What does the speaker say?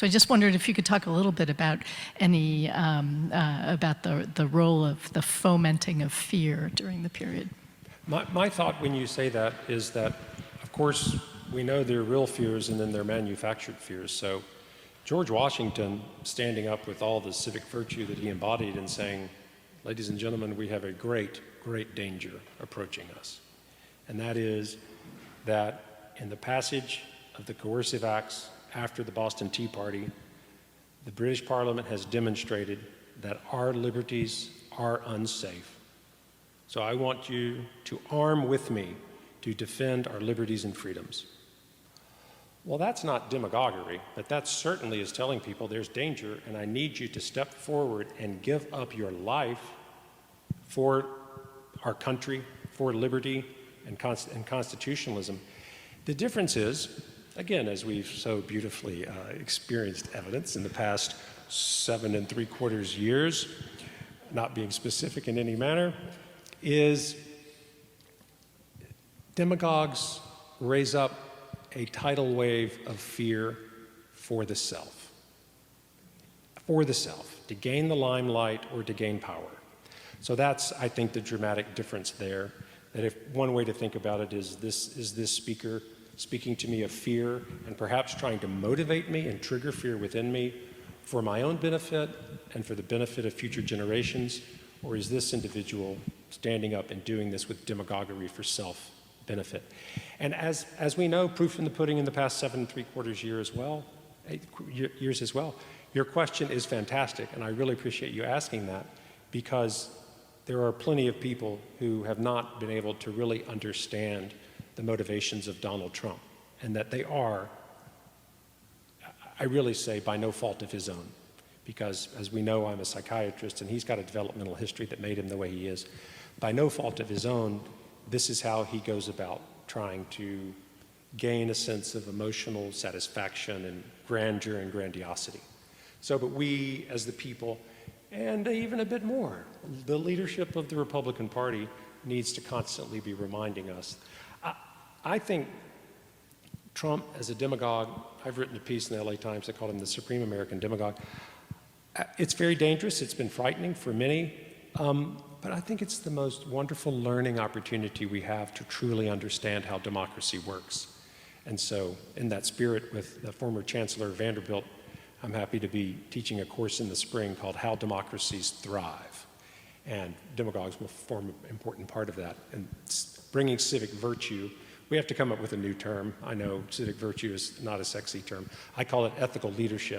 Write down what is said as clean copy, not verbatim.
So I just wondered if you could talk a little bit about any about the role of the fomenting of fear during the period. My thought when you say that is that, of course, we know there are real fears and then there are manufactured fears. So George Washington standing up with all the civic virtue that he embodied and saying, ladies and gentlemen, we have a great, great danger approaching us. And that is that in the passage of the coercive acts after the Boston Tea Party, the British Parliament has demonstrated that our liberties are unsafe. So I want you to arm with me to defend our liberties and freedoms. Well, that's not demagoguery, but that certainly is telling people there's danger and I need you to step forward and give up your life for our country, for liberty and constitutionalism. The difference is, again, as we've so beautifully experienced evidence in the past 7 3/4 years, not being specific in any manner, is demagogues raise up a tidal wave of fear for the self. For the self, to gain the limelight or to gain power. So that's, I think, the dramatic difference there. That if one way to think about it is this speaker speaking to me of fear and perhaps trying to motivate me and trigger fear within me for my own benefit and for the benefit of future generations, or is this individual standing up and doing this with demagoguery for self-benefit? And as we know, proof in the pudding in the past 7 3/4 years as well, your question is fantastic, and I really appreciate you asking that, because there are plenty of people who have not been able to really understand the motivations of Donald Trump, and that they are, I really say, by no fault of his own. Because as we know, I'm a psychiatrist and he's got a developmental history that made him the way he is. By no fault of his own, this is how he goes about trying to gain a sense of emotional satisfaction and grandeur and grandiosity. So, but we as the people, and even a bit more, the leadership of the Republican Party needs to constantly be reminding us. I think Trump as a demagogue, I've written a piece in the LA Times that called him the supreme American demagogue. It's very dangerous, it's been frightening for many, but I think it's the most wonderful learning opportunity we have to truly understand how democracy works. And so in that spirit, with the former Chancellor Vanderbilt, I'm happy to be teaching a course in the spring called How Democracies Thrive. And demagogues will form an important part of that. And bringing civic virtue, we have to come up with a new term. I know civic virtue is not a sexy term. I call it ethical leadership.